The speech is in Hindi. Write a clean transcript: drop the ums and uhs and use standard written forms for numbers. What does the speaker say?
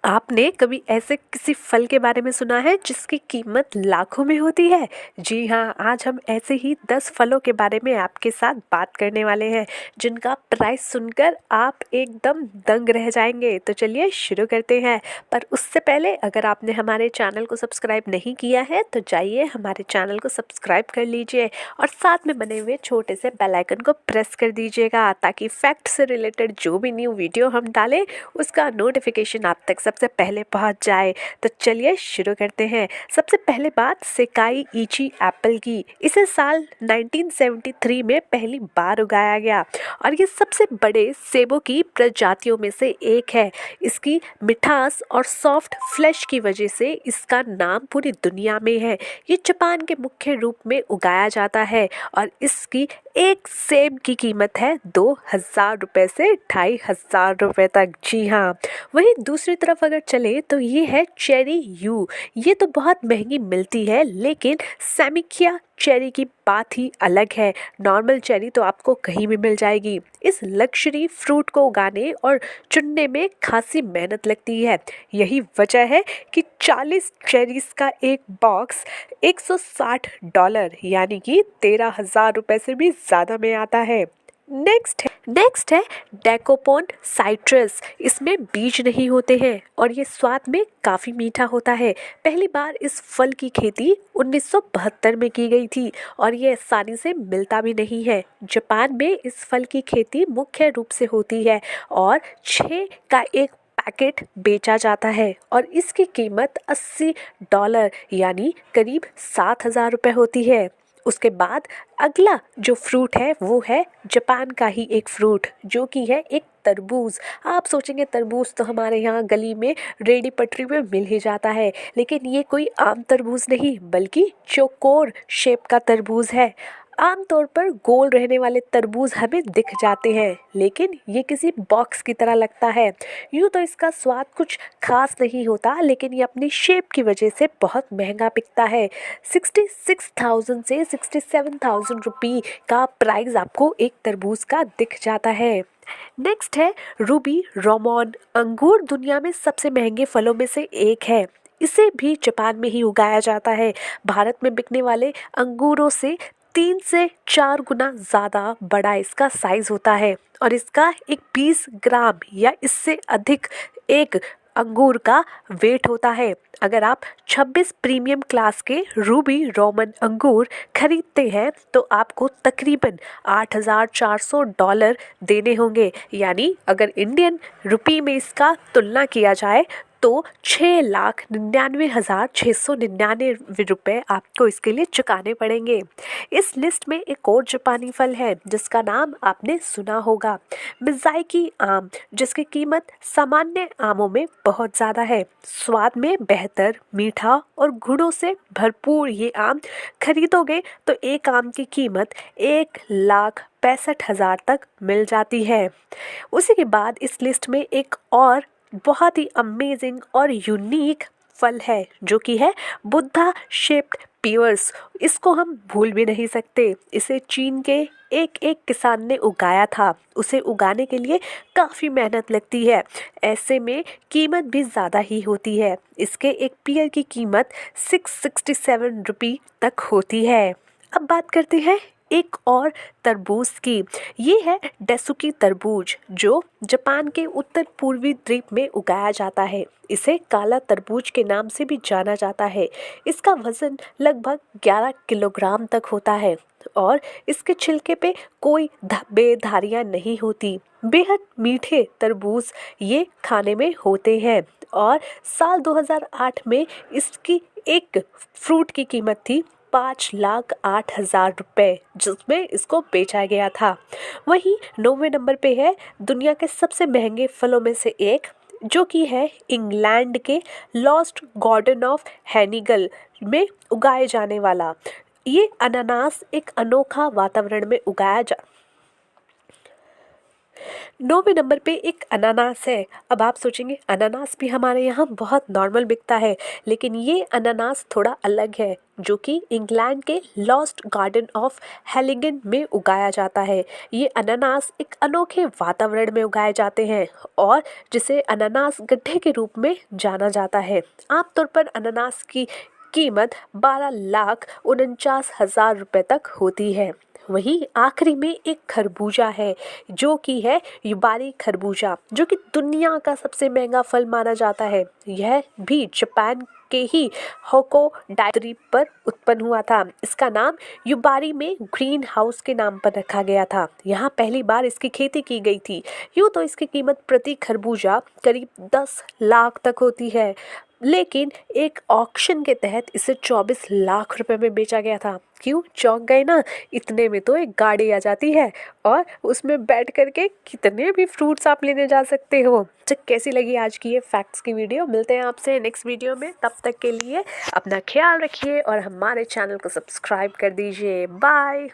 आपने कभी ऐसे किसी फल के बारे में सुना है जिसकी कीमत लाखों में होती है? जी हाँ, आज हम ऐसे ही 10 फलों के बारे में आपके साथ बात करने वाले हैं जिनका प्राइस सुनकर आप एकदम दंग रह जाएंगे। तो चलिए शुरू करते हैं। पर उससे पहले अगर आपने हमारे चैनल को सब्सक्राइब नहीं किया है तो जाइए हमारे चैनल को सब्सक्राइब कर लीजिए और साथ में बने हुए छोटे से बेल आइकन को प्रेस कर दीजिएगा ताकि फैक्ट से रिलेटेड जो भी न्यू वीडियो हम डालें उसका नोटिफिकेशन आप तक सबसे पहले पहुंच जाए। तो चलिए शुरू करते हैं। सबसे पहले बात सेकाई इची एप्पल की। इसे साल 1973 में पहली बार उगाया गया और ये सबसे बड़े सेबों की प्रजातियों में से एक है। इसकी मिठास और सॉफ्ट फ्लेश की वजह से इसका नाम पूरी दुनिया में है। ये जापान के मुख्य रूप में उगाया जाता है और इसकी एक सेब की कीमत है 2000 रुपये से 2500 रुपये तक। जी हाँ, वहीं दूसरी तरफ अगर चले तो ये है चेरी यू। ये तो बहुत महंगी मिलती है लेकिन सैमिकिया चेरी की बात ही अलग है। नॉर्मल चेरी तो आपको कहीं भी मिल जाएगी। इस लग्जरी फ्रूट को उगाने और चुनने में खासी मेहनत लगती है। यही वजह है कि 40 चेरीज का एक बॉक्स $160 यानी कि 13,000 रुपये से भी ज़्यादा में आता है। नेक्स्ट है डेकोपोन साइट्रस। इसमें बीज नहीं होते हैं और ये स्वाद में काफ़ी मीठा होता है। पहली बार इस फल की खेती 1972 में की गई थी और ये आसानी से मिलता भी नहीं है। जापान में इस फल की खेती मुख्य रूप से होती है और 6 का एक पैकेट बेचा जाता है और इसकी कीमत $80 यानी करीब 7,000 रुपये होती है। उसके बाद अगला जो फ्रूट है वो है जापान का ही एक फ्रूट जो कि है एक तरबूज। आप सोचेंगे तरबूज तो हमारे यहाँ गली में रेडी पटरी में मिल ही जाता है, लेकिन ये कोई आम तरबूज नहीं बल्कि चौकोर शेप का तरबूज है। आमतौर पर गोल रहने वाले तरबूज हमें दिख जाते हैं लेकिन ये किसी बॉक्स की तरह लगता है। यूँ तो इसका स्वाद कुछ खास नहीं होता लेकिन ये अपनी शेप की वजह से बहुत महंगा बिकता है। 66,000 से 67,000 रुपये का प्राइस आपको एक तरबूज का दिख जाता है। नेक्स्ट है रूबी रोमन अंगूर। दुनिया में सबसे महंगे फलों में से एक है। इसे भी जापान में ही उगाया जाता है। भारत में बिकने वाले अंगूरों से 3 से 4 गुना ज़्यादा बड़ा इसका साइज होता है और इसका एक 20 ग्राम या इससे अधिक एक अंगूर का वेट होता है। अगर आप 26 प्रीमियम क्लास के रूबी रोमन अंगूर खरीदते हैं तो आपको तकरीबन $8,400 देने होंगे, यानी अगर इंडियन रुपये में इसका तुलना किया जाए तो 6,99,699 रुपये आपको इसके लिए चुकाने पड़ेंगे। इस लिस्ट में एक और जापानी फल है जिसका नाम आपने सुना होगा, मिज़ाइकी आम, जिसकी कीमत सामान्य आमों में बहुत ज़्यादा है। स्वाद में बेहतर, मीठा और गुणों से भरपूर ये आम खरीदोगे तो एक आम की कीमत 1,65,000 तक मिल जाती है। उसी के बाद इस लिस्ट में एक और बहुत ही अमेजिंग और यूनिक फल है जो कि है बुद्धा शेप्ड पियर्स। इसको हम भूल भी नहीं सकते। इसे चीन के एक किसान ने उगाया था। उसे उगाने के लिए काफ़ी मेहनत लगती है, ऐसे में कीमत भी ज़्यादा ही होती है। इसके एक पियर की कीमत 667 रुपये तक होती है। अब बात करते हैं एक और तरबूज की। ये है डेसुकी तरबूज जो जापान के उत्तर पूर्वी द्वीप में उगाया जाता है। इसे काला तरबूज के नाम से भी जाना जाता है। इसका वजन लगभग 11 किलोग्राम तक होता है और इसके छिलके पे कोई बेधारियाँ नहीं होती। बेहद मीठे तरबूज ये खाने में होते हैं और साल 2008 में इसकी एक फ्रूट की कीमत थी 5,08,000 रुपये, जिसमें इसको बेचा गया था। वहीं 9वें नंबर पे है दुनिया के सबसे महंगे फलों में से एक जो कि है इंग्लैंड के लॉस्ट गार्डन ऑफ हैनिगल में उगाए जाने वाला ये अनानास। एक अनोखा वातावरण में उगाया 9वें नंबर पे एक अनानास है। अब आप सोचेंगे अनानास भी हमारे यहाँ बहुत नॉर्मल बिकता है, लेकिन ये अनानास थोड़ा अलग है, जो कि इंग्लैंड के लॉस्ट गार्डन ऑफ हेलिगन में उगाया जाता है। ये अनानास एक अनोखे वातावरण में उगाए जाते हैं और जिसे अनानास गड्ढे के रूप में जाना जाता है। आमतौर पर अनानास की कीमत 12,49,000 रुपये तक होती है। वहीं आखिरी में एक खरबूजा है, जो कि है युबारी खरबूजा, जो कि दुनिया का सबसे महंगा फल माना जाता है। यह भी जापान के ही होको द्वीप पर उत्पन्न हुआ था। इसका नाम युबारी में ग्रीन हाउस के नाम पर रखा गया था। यहाँ पहली बार इसकी खेती की गई थी। यूँ तो इसकी कीमत प्रति खरबूजा करीब 10 लाख तक होती है, लेकिन एक ऑक्शन के तहत इसे 24 लाख रुपए में बेचा गया था। क्यों चौंक गए ना? इतने में तो एक गाड़ी आ जाती है और उसमें बैठ करके कितने भी फ्रूट्स आप लेने जा सकते हो। तो कैसी लगी आज की ये फैक्ट्स की वीडियो? मिलते हैं आपसे नेक्स्ट वीडियो में। तब तक के लिए अपना ख्याल रखिए और हमारे चैनल को सब्सक्राइब कर दीजिए। बाय।